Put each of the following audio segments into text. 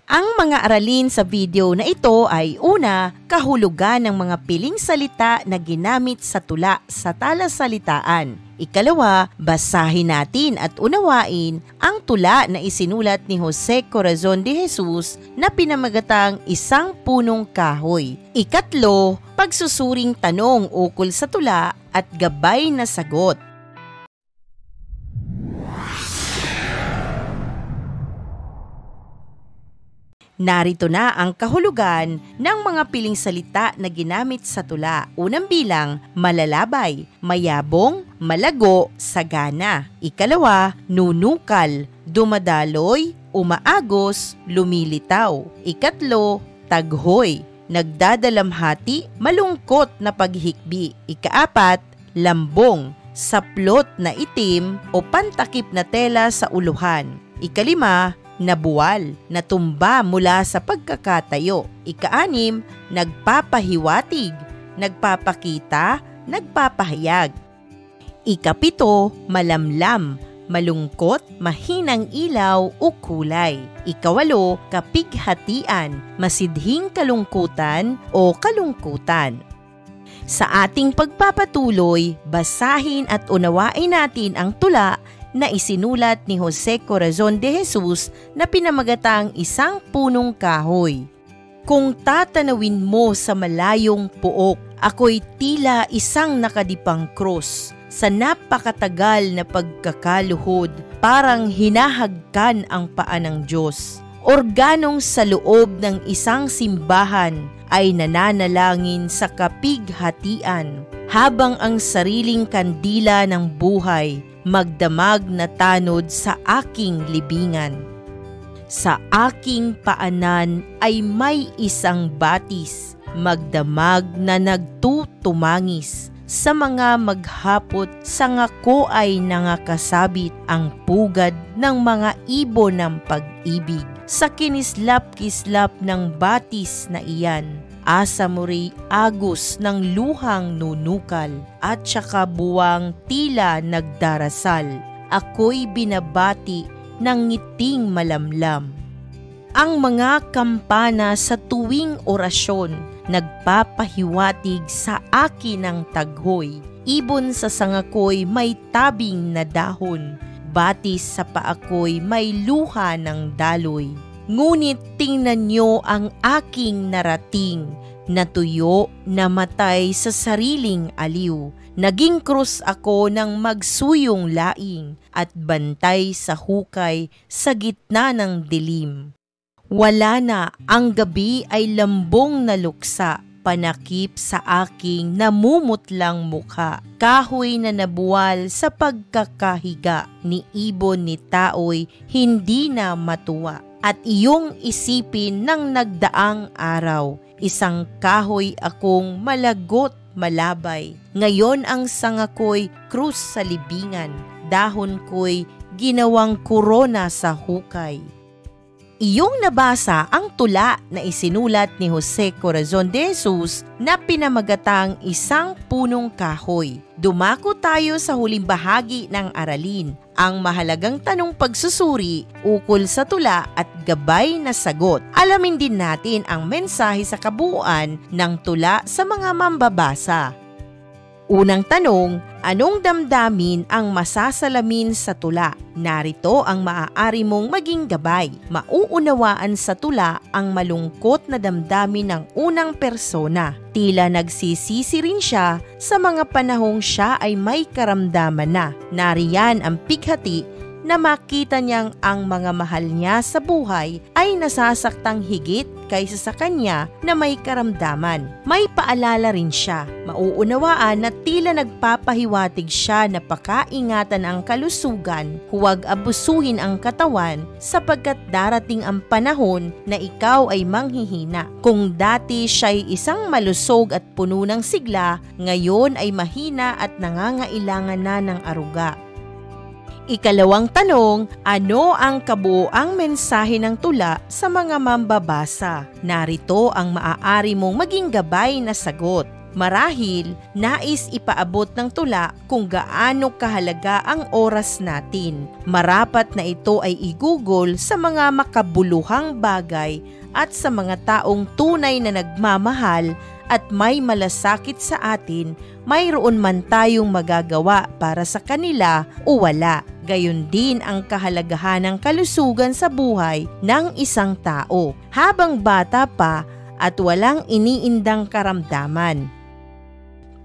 Ang mga aralin sa video na ito ay una, kahulugan ng mga piling salita na ginamit sa tula sa talasalitaan. Ikalawa, basahin natin at unawain ang tula na isinulat ni Jose Corazon de Jesus na pinamagatang Isang Punong Kahoy. Ikatlo, pagsusuring tanong ukol sa tula at gabay na sagot. Narito na ang kahulugan ng mga piling salita na ginamit sa tula. Unang bilang, malalabay, mayabong, malago, sagana. Ikalawa, nunukal, dumadaloy, umaagos, lumilitaw. Ikatlo, taghoy, nagdadalamhati, malungkot na paghikbi. Ikaapat, lambong, saplot na itim o pantakip na tela sa uluhan. Ikalima, nabuwal, natumba mula sa pagkakatayo. Ika-anim, nagpapahiwatig, nagpapakita, nagpapahayag. Ika-pito, malamlam, malungkot, mahinang ilaw o kulay. Ika-walo, kapighatian, masidhing kalungkutan o kalungkutan. Sa ating pagpapatuloy, basahin at unawain natin ang tula na isinulat ni Jose Corazon de Jesus na pinamagatang Isang Punong Kahoy. Kung tatanawin mo sa malayong puok, ako'y tila isang nakadipang krus. Sa napakatagal na pagkakaluhod, parang hinahagkan ang paa ng Diyos. Organong sa loob ng isang simbahan ay nananalangin sa kapighatian, habang ang sariling kandila ng buhay magdamag na tanod sa aking libingan. Sa aking paanan ay may isang batis, magdamag na nagtutumangis. Sa mga maghapot, sa ngako ay nangakasabit ang pugad ng mga ibon ng pag-ibig. Sa kinislap-kislap ng batis na iyan, asa mo rin agos ng luhang nunukal at saka buwang tila nagdarasal. Ako'y binabati ng ngiting malamlam. Ang mga kampana sa tuwing orasyon nagpapahiwatig sa akin ng taghoy. Ibon sa sangako'y may tabing na dahon, batis sa paako'y may luha ng daloy. Ngunit tingnan niyo ang aking narating, natuyo, namatay sa sariling aliw. Naging krus ako ng magsuyong laing at bantay sa hukay sa gitna ng dilim. Wala na, ang gabi ay lambong na luksa, panakip sa aking namumutlang mukha. Kahoy na nabuwal sa pagkakahiga, ni ibon ni tao'y hindi na matuwa. At iyong isipin ng nagdaang araw, isang kahoy akong malagot malabay. Ngayon ang sanga ko'y krus sa libingan, dahon ko'y ginawang korona sa hukay. Iyong nabasa ang tula na isinulat ni Jose Corazon de Jesus na pinamagatang Isang Punong Kahoy. Dumako tayo sa huling bahagi ng aralin, ang mahalagang tanong pagsusuri ukol sa tula at gabay na sagot. Alamin din natin ang mensahe sa kabuuan ng tula sa mga mambabasa. Unang tanong, anong damdamin ang masasalamin sa tula? Narito ang maaari mong maging gabay. Mauunawaan sa tula ang malungkot na damdamin ng unang persona. Tila nagsisisi rin siya sa mga panahong siya ay may karamdaman na. Nariyan ang pighati na makita niyang ang mga mahal niya sa buhay ay nasasaktang higit kaysa sa kanya na may karamdaman. May paalala rin siya. Mauunawaan na tila nagpapahiwatig siya na pakaingatan ang kalusugan, huwag abusuhin ang katawan sapagkat darating ang panahon na ikaw ay manghihina. Kung dati siya'y isang malusog at puno ng sigla, ngayon ay mahina at nangangailangan na ng aruga. Ikalawang tanong, ano ang kabuoang mensahe ng tula sa mga mambabasa? Narito ang maaari mong maging gabay na sagot. Marahil, nais ipaabot ng tula kung gaano kahalaga ang oras natin. Marapat na ito ay igugol sa mga makabuluhang bagay at sa mga taong tunay na nagmamahal at may malasakit sa atin, mayroon man tayong magagawa para sa kanila o wala. Gayon din ang kahalagahan ng kalusugan sa buhay ng isang tao habang bata pa at walang iniindang karamdaman.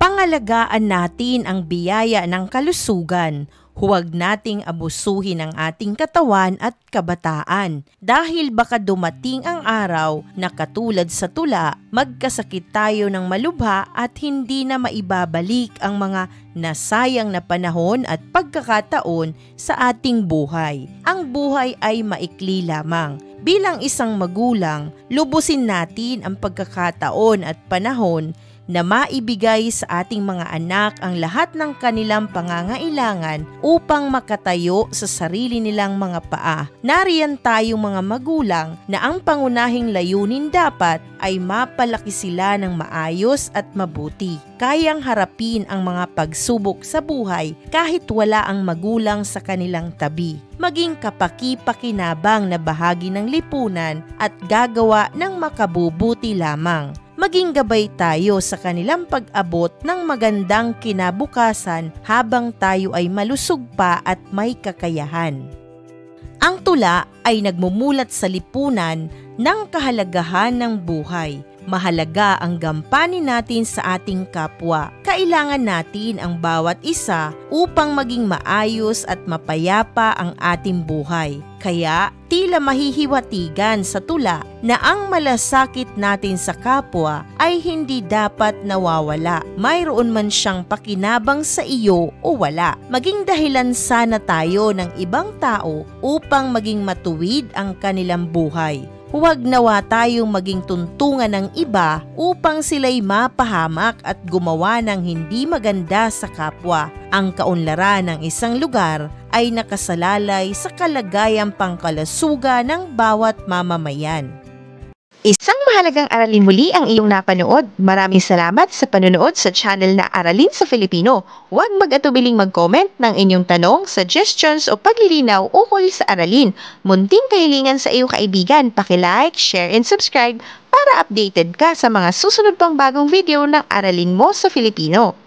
Pangalagaan natin ang biyaya ng kalusugan. Huwag nating abusuhin ang ating katawan at kabataan dahil baka dumating ang araw na katulad sa tula, magkasakit tayo ng malubha at hindi na maibabalik ang mga nasayang na panahon at pagkakataon sa ating buhay. Ang buhay ay maikli lamang. Bilang isang magulang, lubusin natin ang pagkakataon at panahon na maibigay sa ating mga anak ang lahat ng kanilang pangangailangan upang makatayo sa sarili nilang mga paa. Nariyan tayong mga magulang na ang pangunahing layunin dapat ay mapalaki sila ng maayos at mabuti. Kayang harapin ang mga pagsubok sa buhay kahit wala ang magulang sa kanilang tabi. Maging kapaki-pakinabang na bahagi ng lipunan at gagawa ng makabubuti lamang. Maging gabay tayo sa kanilang pag-abot ng magandang kinabukasan habang tayo ay malusog pa at may kakayahan. Ang tula ay nagmumulat sa lipunan ng kahalagahan ng buhay. Mahalaga ang gampanin natin sa ating kapwa. Kailangan natin ang bawat isa upang maging maayos at mapayapa ang ating buhay. Kaya tila mahihiwatigan sa tula na ang malasakit natin sa kapwa ay hindi dapat nawawala. Mayroon man siyang pakinabang sa iyo o wala. Maging dahilan sana tayo ng ibang tao upang maging matuwid ang kanilang buhay. Huwag nawa tayong maging tuntungan ng iba upang sila'y mapahamak at gumawa ng hindi maganda sa kapwa. Ang kaunlaran ng isang lugar ay nakasalalay sa kalagayang pangkalasuga ng bawat mamamayan. Isang mahalagang aralin muli ang iyong napanood. Maraming salamat sa panonood sa channel na Aralin sa Filipino. Huwag mag-atubiling mag-comment ng inyong tanong, suggestions o paglilinaw ukol sa aralin. Munting kahilingan sa iyong kaibigan, paki-like, share and subscribe para updated ka sa mga susunod pang bagong video ng Aralin mo sa Filipino.